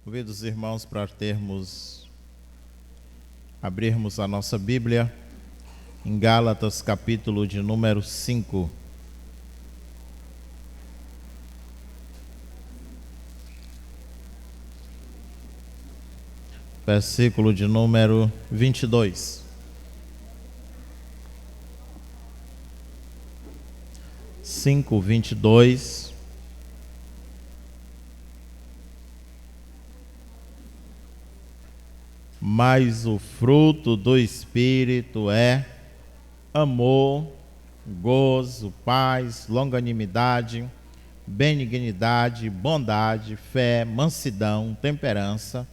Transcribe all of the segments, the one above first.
Convido os irmãos para abrirmos a nossa Bíblia em Gálatas, capítulo de número 5. Versículo de número 22. Cinco, 22. Mas o fruto do Espírito é amor, gozo, paz, longanimidade, benignidade, bondade, fé, mansidão, temperança.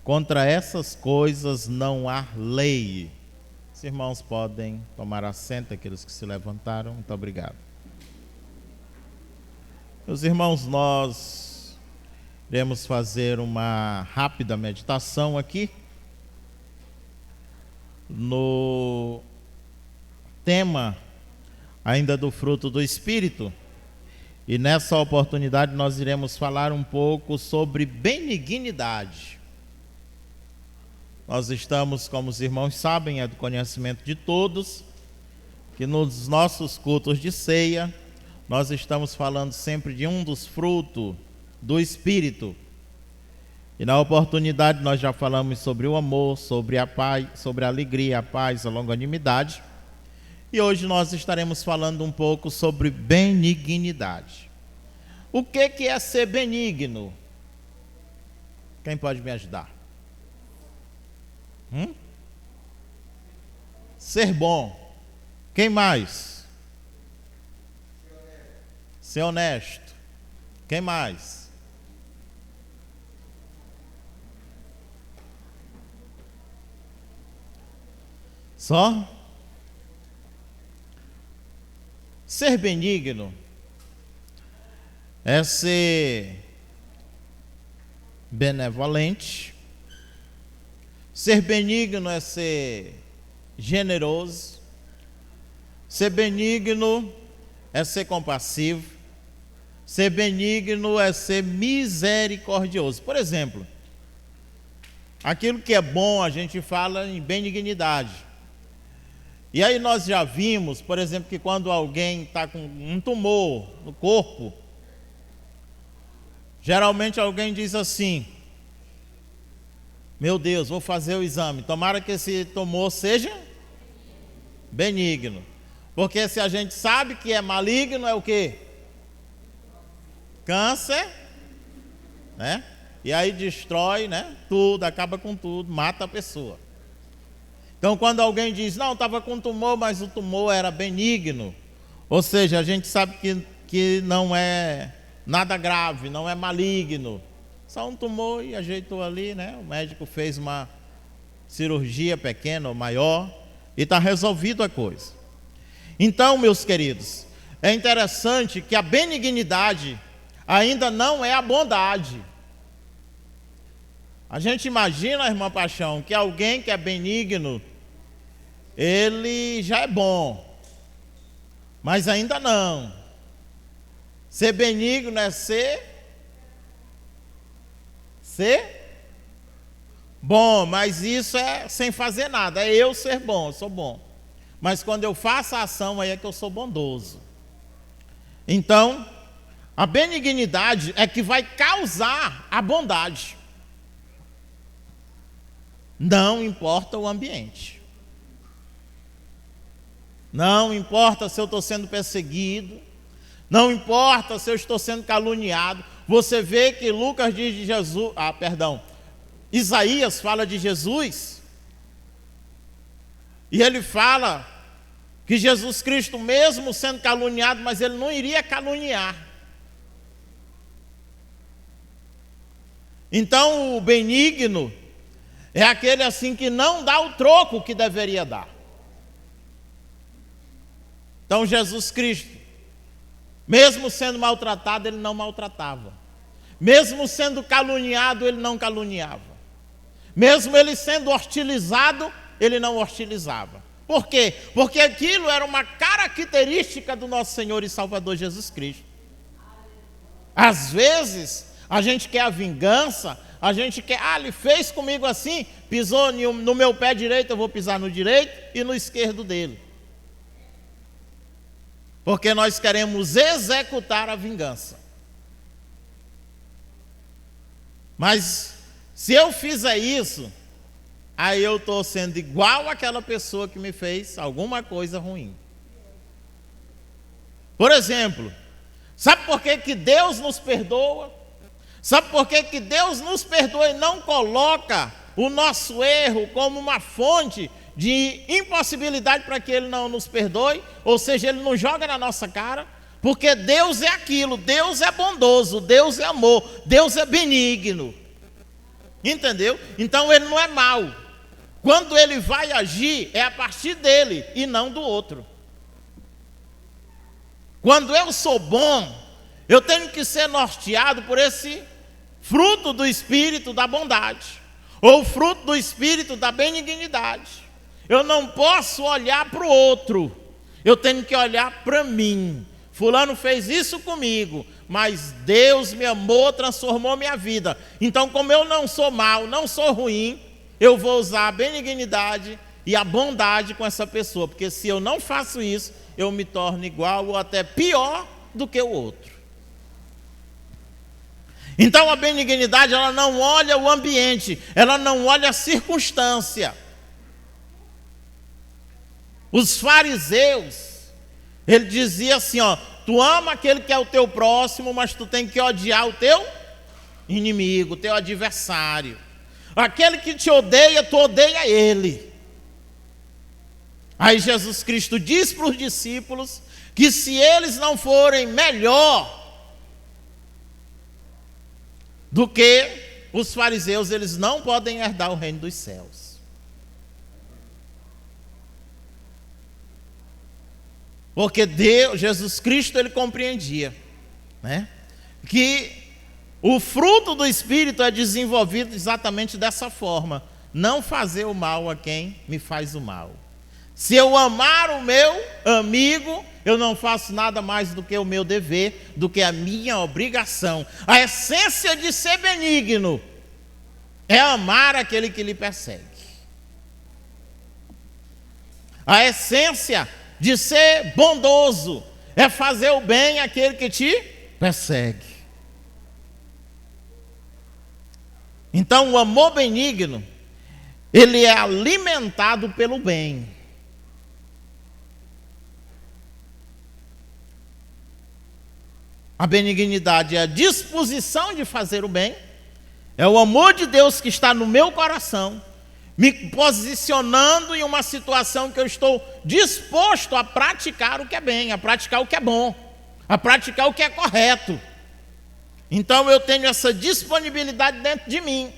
Contra essas coisas não há lei. Os irmãos podem tomar assento, aqueles que se levantaram. Muito obrigado. Meus irmãos, nós iremos fazer uma rápida meditação aqui no tema ainda do fruto do Espírito. E nessa oportunidade nós iremos falar um pouco sobre benignidade. Nós estamos, como os irmãos sabem, é do conhecimento de todos, que nos nossos cultos de ceia, nós estamos falando sempre de um dos frutos do Espírito. E na oportunidade nós já falamos sobre o amor, sobre a paz, sobre a alegria, a paz, a longanimidade. E hoje nós estaremos falando um pouco sobre benignidade. O que é ser benigno? Quem pode me ajudar? Ser bom. Quem mais? Ser honesto. Quem mais? Só? Ser benigno é ser benevolente. Ser benigno é ser generoso. Ser benigno é ser compassivo. Ser benigno é ser misericordioso. Por exemplo, aquilo que é bom a gente fala em benignidade. E aí nós já vimos, por exemplo, que quando alguém está com um tumor no corpo, geralmente alguém diz assim: meu Deus, vou fazer o exame, tomara que esse tumor seja benigno. Porque se a gente sabe que é maligno, é o quê? Câncer, né? E aí destrói, né? Tudo, acaba com tudo, mata a pessoa. Então quando alguém diz, não, estava com tumor, mas o tumor era benigno, ou seja, a gente sabe que não é nada grave, não é maligno, só um tumor e ajeitou ali, né? O médico fez uma cirurgia pequena ou maior e está resolvido a coisa. Então, meus queridos, é interessante que a benignidade ainda não é a bondade. A gente imagina, irmã Paixão, que alguém que é benigno, ele já é bom, mas ainda não. Ser benigno é ser bom, mas isso é sem fazer nada, é eu ser bom, eu sou bom. Mas quando eu faço a ação, aí é que eu sou bondoso. Então, a benignidade é que vai causar a bondade. Não importa o ambiente. Não importa se eu estou sendo perseguido. Não importa se eu estou sendo caluniado. Você vê que Lucas diz de Jesus, Isaías fala de Jesus. E ele fala que Jesus Cristo, mesmo sendo caluniado, mas ele não iria caluniar. Então o benigno é aquele assim que não dá o troco que deveria dar. Então Jesus Cristo, mesmo sendo maltratado, ele não maltratava. Mesmo sendo caluniado, ele não caluniava. Mesmo ele sendo hostilizado, ele não hostilizava. Por quê? Porque aquilo era uma característica do nosso Senhor e Salvador Jesus Cristo. Às vezes, a gente quer a vingança, A gente quer, ele fez comigo assim, pisou no meu pé direito, eu vou pisar no direito e no esquerdo dele. Porque nós queremos executar a vingança. Mas se eu fizer isso, aí eu estou sendo igual àquela pessoa que me fez alguma coisa ruim. Por exemplo, sabe por que Deus nos perdoa? Sabe por que Deus nos perdoa e não coloca o nosso erro como uma fonte de impossibilidade para que Ele não nos perdoe? Ou seja, Ele não joga na nossa cara? Porque Deus é aquilo, Deus é bondoso, Deus é amor, Deus é benigno. Entendeu? Então Ele não é mau. Quando Ele vai agir, é a partir dele e não do outro. Quando eu sou bom, eu tenho que ser norteado por esse fruto do Espírito da bondade, ou fruto do Espírito da benignidade. Eu não posso olhar para o outro, eu tenho que olhar para mim. Fulano fez isso comigo, mas Deus me amou, transformou minha vida. Então, como eu não sou mau, não sou ruim, eu vou usar a benignidade e a bondade com essa pessoa, porque se eu não faço isso, eu me torno igual ou até pior do que o outro. Então a benignidade, ela não olha o ambiente, ela não olha a circunstância. Os fariseus, ele dizia assim, tu ama aquele que é o teu próximo, mas tu tem que odiar o teu inimigo, o teu adversário. Aquele que te odeia, tu odeia ele. Aí Jesus Cristo diz para os discípulos que se eles não forem melhor do que os fariseus, eles não podem herdar o reino dos céus. Porque Deus, Jesus Cristo, ele compreendia, né, que o fruto do Espírito é desenvolvido exatamente dessa forma: não fazer o mal a quem me faz o mal. Se eu amar o meu amigo, eu não faço nada mais do que o meu dever, do que a minha obrigação. A essência de ser benigno é amar aquele que lhe persegue. A essência de ser bondoso é fazer o bem àquele que te persegue. Então, o amor benigno, ele é alimentado pelo bem. A benignidade é a disposição de fazer o bem, é o amor de Deus que está no meu coração, me posicionando em uma situação que eu estou disposto a praticar o que é bem, a praticar o que é bom, a praticar o que é correto. Então eu tenho essa disponibilidade dentro de mim.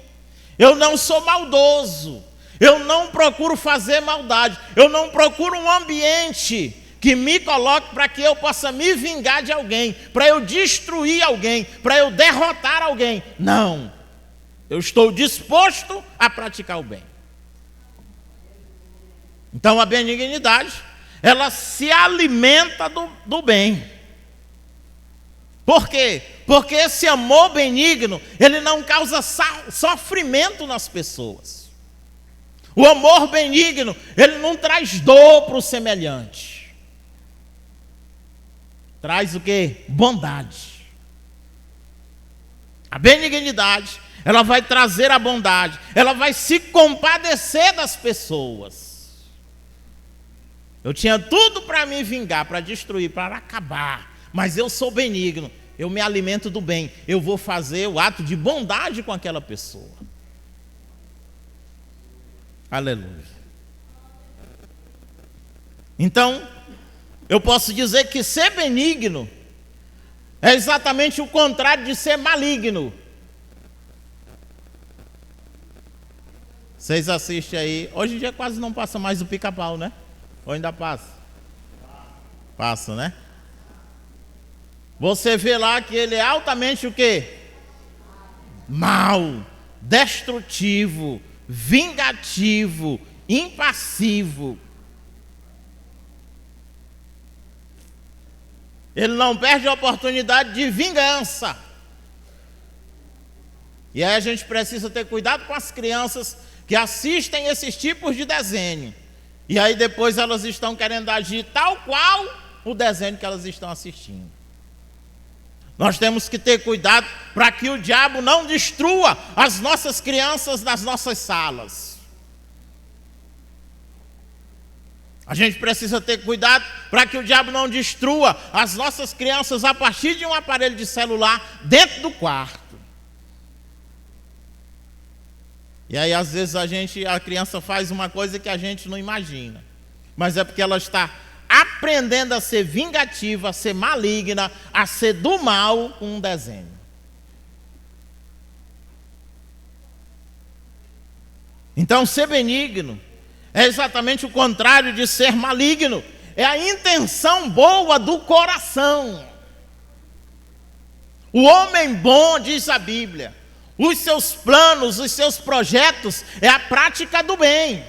Eu não sou maldoso, eu não procuro fazer maldade, eu não procuro um ambiente que me coloque para que eu possa me vingar de alguém, para eu destruir alguém, para eu derrotar alguém. Não, eu estou disposto a praticar o bem. Então a benignidade, ela se alimenta do bem. Por quê? Porque esse amor benigno, ele não causa sofrimento nas pessoas. O amor benigno, ele não traz dor para o semelhante. Traz o quê? Bondade. A benignidade, ela vai trazer a bondade, ela vai se compadecer das pessoas. Eu tinha tudo para me vingar, para destruir, para acabar, mas eu sou benigno, eu me alimento do bem, eu vou fazer o ato de bondade com aquela pessoa. Aleluia. Então, eu posso dizer que ser benigno é exatamente o contrário de ser maligno. Vocês assistem aí, hoje em dia quase não passa mais o Pica-Pau, né? Ou ainda passa? Passa, né? Você vê lá que ele é altamente o quê? Mau, destrutivo, vingativo, impassivo. Ele não perde a oportunidade de vingança. E aí a gente precisa ter cuidado com as crianças que assistem esses tipos de desenho. E aí depois elas estão querendo agir tal qual o desenho que elas estão assistindo. Nós temos que ter cuidado para que o diabo não destrua as nossas crianças nas nossas salas. A gente precisa ter cuidado para que o diabo não destrua as nossas crianças a partir de um aparelho de celular dentro do quarto. E aí às vezes a criança faz uma coisa que a gente não imagina. Mas é porque ela está aprendendo a ser vingativa, a ser maligna, a ser do mal com um desenho. Então ser benigno é exatamente o contrário de ser maligno. É a intenção boa do coração. O homem bom, diz a Bíblia, os seus planos, os seus projetos, é a prática do bem.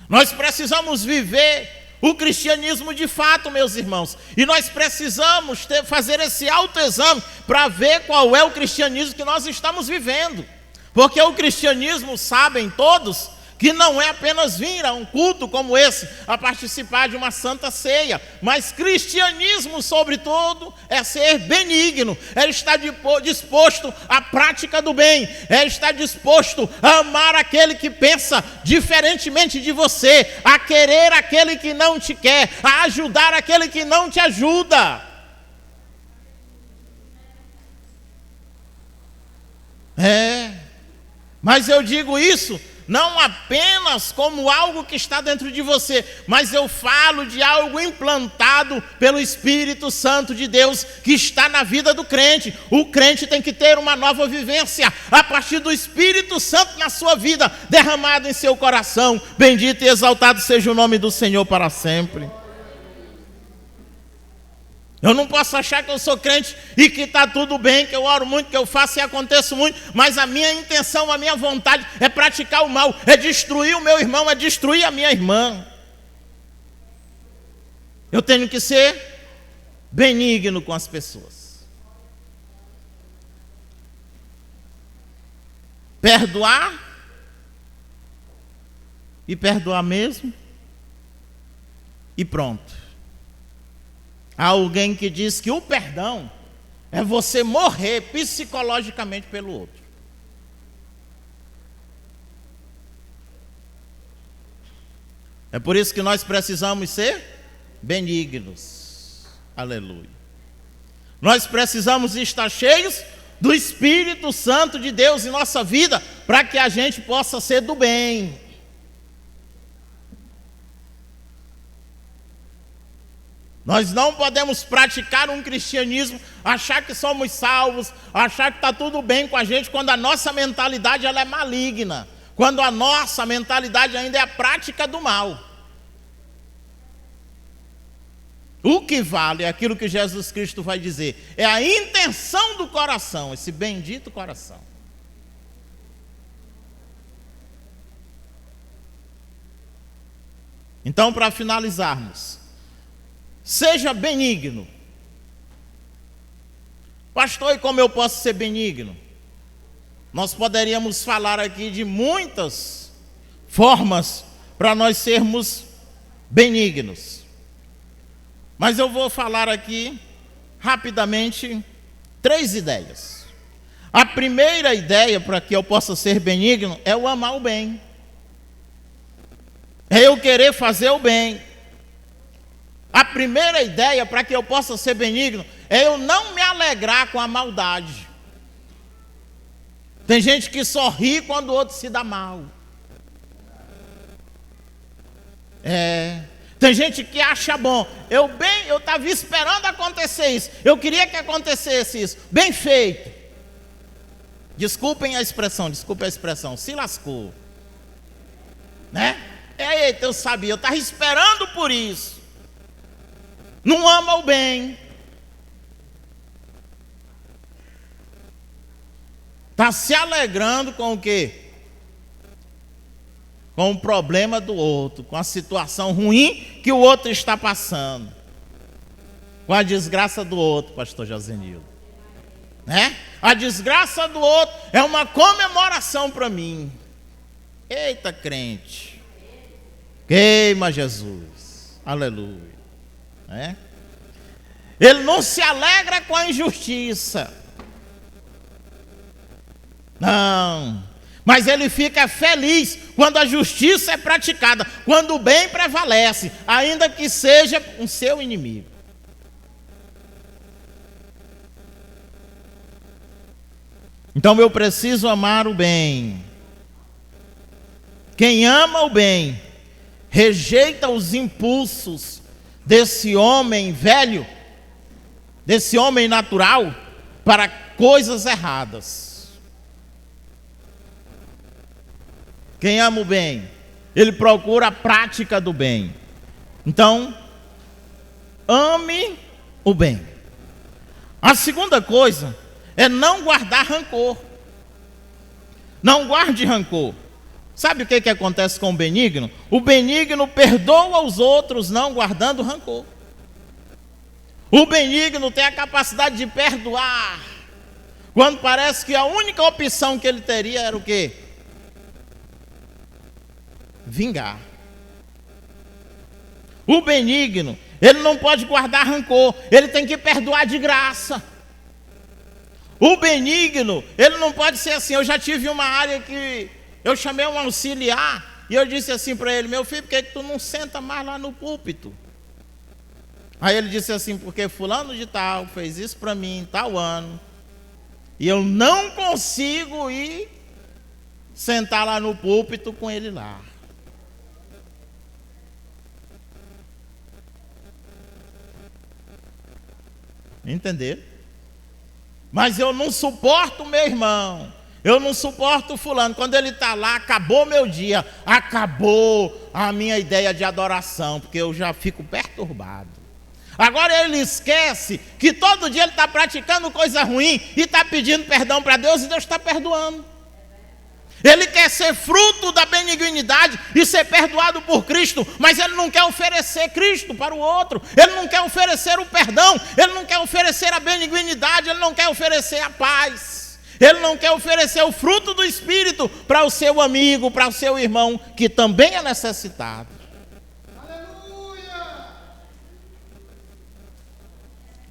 Nós precisamos viver o cristianismo de fato, meus irmãos. E nós precisamos fazer esse autoexame para ver qual é o cristianismo que nós estamos vivendo. Porque o cristianismo, sabem todos, que não é apenas vir a um culto como esse, a participar de uma santa ceia, mas cristianismo, sobretudo, é ser benigno, é estar disposto à prática do bem, é estar disposto a amar aquele que pensa diferentemente de você, a querer aquele que não te quer, a ajudar aquele que não te ajuda. Mas eu digo isso não apenas como algo que está dentro de você, mas eu falo de algo implantado pelo Espírito Santo de Deus que está na vida do crente. O crente tem que ter uma nova vivência a partir do Espírito Santo na sua vida, derramado em seu coração. Bendito e exaltado seja o nome do Senhor para sempre. Eu não posso achar que eu sou crente e que está tudo bem, que eu oro muito, que eu faço e aconteço muito, mas a minha intenção, a minha vontade é praticar o mal, é destruir o meu irmão, é destruir a minha irmã. Eu tenho que ser benigno com as pessoas. Perdoar e perdoar mesmo e pronto. Há alguém que diz que o perdão é você morrer psicologicamente pelo outro. É por isso que nós precisamos ser benignos. Aleluia. Nós precisamos estar cheios do Espírito Santo de Deus em nossa vida, para que a gente possa ser do bem. Nós não podemos praticar um cristianismo, achar que somos salvos, achar que está tudo bem com a gente, quando a nossa mentalidade ela é maligna, quando a nossa mentalidade ainda é a prática do mal. O que vale é aquilo que Jesus Cristo vai dizer, é a intenção do coração, esse bendito coração. Então, para finalizarmos, seja benigno. Pastor, e como eu posso ser benigno? Nós poderíamos falar aqui de muitas formas para nós sermos benignos. Mas eu vou falar aqui, rapidamente, 3 ideias. A primeira ideia para que eu possa ser benigno é o amar o bem. É eu querer fazer o bem. A primeira ideia para que eu possa ser benigno é eu não me alegrar com a maldade. Tem gente que só ri quando o outro se dá mal. Tem gente que acha bom. Eu estava esperando acontecer isso. Eu queria que acontecesse isso. Bem feito. Desculpem a expressão, se lascou. Né? Eita, eu sabia, eu estava esperando por isso. Não ama o bem. Está se alegrando com o quê? Com o problema do outro, com a situação ruim que o outro está passando, com a desgraça do outro, pastor Josenildo. né? A desgraça do outro é uma comemoração para mim. Eita, crente. Queima Jesus. Aleluia. Né? Ele não se alegra com a injustiça. Não. Mas ele fica feliz quando a justiça é praticada, quando o bem prevalece, ainda que seja o seu inimigo. Então eu preciso amar o bem. Quem ama o bem, rejeita os impulsos desse homem velho, desse homem natural, para coisas erradas. Quem ama o bem, ele procura a prática do bem. Então, ame o bem. A segunda coisa é não guardar rancor. Não guarde rancor. Sabe o que acontece com o benigno? O benigno perdoa os outros não guardando rancor. O benigno tem a capacidade de perdoar, quando parece que a única opção que ele teria era o quê? Vingar. O benigno, ele não pode guardar rancor, ele tem que perdoar de graça. O benigno, ele não pode ser assim. Eu já tive uma área que eu chamei um auxiliar e eu disse assim para ele: meu filho, por que tu não senta mais lá no púlpito? Aí ele disse assim: porque fulano de tal fez isso para mim em tal ano e eu não consigo ir sentar lá no púlpito com ele lá. Entenderam? Mas eu não suporto meu irmão, eu não suporto fulano. Quando ele está lá, acabou meu dia, acabou a minha ideia de adoração, porque eu já fico perturbado. Agora ele esquece que todo dia ele está praticando coisa ruim e está pedindo perdão para Deus, e Deus está perdoando. Ele quer ser fruto da benignidade e ser perdoado por Cristo, mas ele não quer oferecer Cristo para o outro, ele não quer oferecer o perdão, ele não quer oferecer a benignidade, ele não quer oferecer a paz, ele não quer oferecer o fruto do Espírito para o seu amigo, para o seu irmão, que também é necessitado. Aleluia!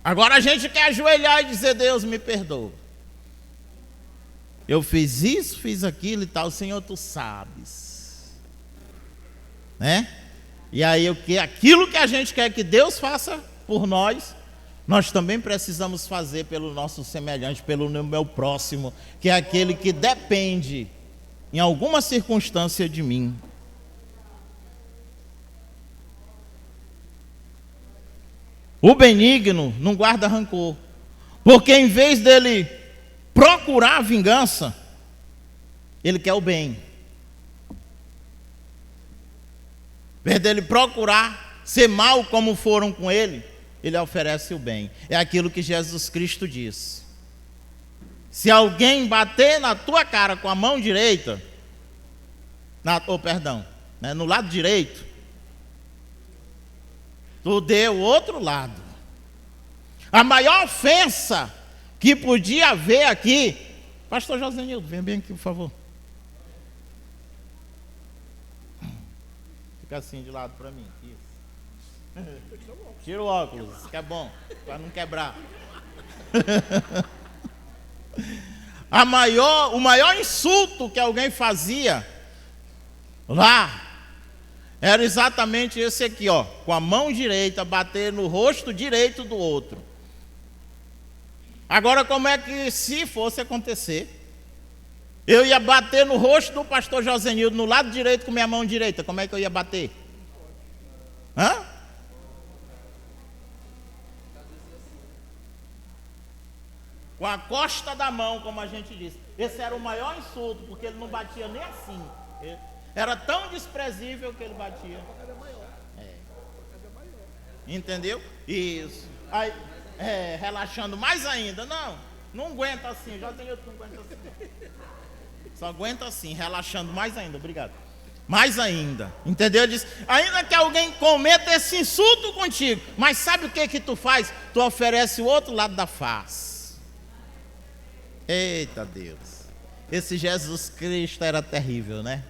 Agora a gente quer ajoelhar e dizer: Deus, me perdoa. Eu fiz isso, fiz aquilo e tal, Senhor, tu sabes. Né? E aí aquilo que a gente quer que Deus faça por nós, nós também precisamos fazer pelo nosso semelhante, pelo meu próximo, que é aquele que depende, em alguma circunstância, de mim. O benigno não guarda rancor, porque em vez dele procurar a vingança, ele quer o bem. Em vez dele procurar ser mal como foram com ele, ele oferece o bem. É aquilo que Jesus Cristo diz: se alguém bater na tua cara com a mão direita, no lado direito, tu dê o outro lado. A maior ofensa que podia haver aqui, pastor Josenildo, vem bem aqui, por favor. Fica assim de lado para mim. Isso. Tira o óculos, que é bom, para não quebrar. O maior insulto que alguém fazia lá era exatamente esse aqui, ó, com a mão direita bater no rosto direito do outro. Agora, como é que, se fosse acontecer, eu ia bater no rosto do pastor Josenildo no lado direito com minha mão direita, como é que eu ia bater? Hã? Com a costa da mão, como a gente disse. Esse era o maior insulto, porque ele não batia nem assim. Era tão desprezível que ele batia. Entendeu? Isso. Aí, relaxando mais ainda. Não aguenta assim. Já tem outro que não aguenta assim. Só aguenta assim, relaxando mais ainda. Obrigado. Mais ainda. Entendeu? Ele diz: ainda que alguém cometa esse insulto contigo, mas sabe o que tu faz? Tu oferece o outro lado da face. Eita Deus, esse Jesus Cristo era terrível, né?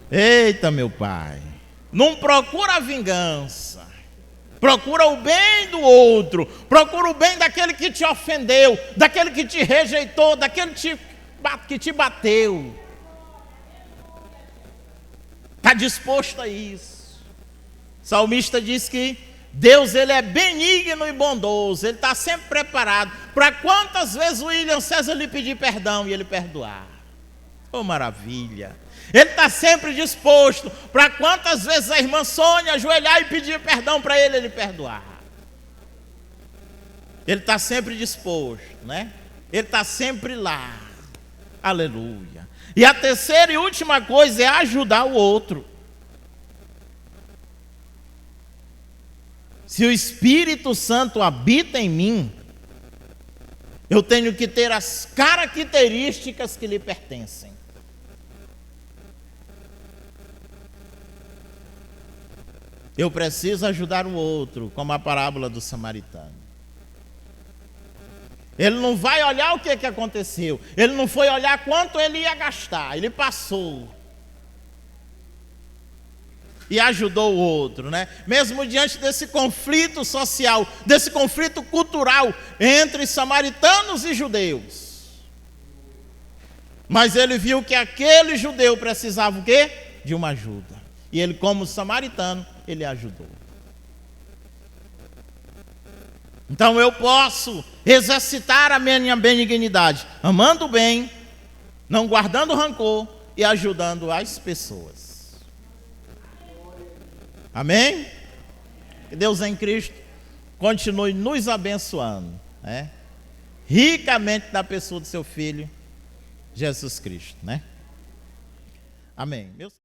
Eita, meu Pai, não procura a vingança, procura o bem do outro, procura o bem daquele que te ofendeu, daquele que te rejeitou, daquele que te bateu. Está disposto a isso. O salmista diz que Deus, ele é benigno e bondoso, ele está sempre preparado para quantas vezes o William César lhe pedir perdão e ele perdoar. Oh, maravilha! Ele está sempre disposto para quantas vezes a irmã Sônia ajoelhar e pedir perdão para ele perdoar. Ele está sempre disposto, né? Ele está sempre lá. Aleluia. E a terceira e última coisa é ajudar o outro. Se o Espírito Santo habita em mim, eu tenho que ter as características que lhe pertencem. Eu preciso ajudar o outro, como a parábola do samaritano. Ele não vai olhar o que aconteceu. Ele não foi olhar quanto ele ia gastar. Ele passou. E ajudou o outro, né? Mesmo diante desse conflito social, desse conflito cultural entre samaritanos e judeus. Mas ele viu que aquele judeu precisava o quê? De uma ajuda. E ele, como samaritano, ele ajudou. Então eu posso exercitar a minha benignidade, amando o bem, não guardando rancor e ajudando as pessoas. Amém? Que Deus em Cristo continue nos abençoando, né? Ricamente da pessoa do seu Filho, Jesus Cristo, né? Amém.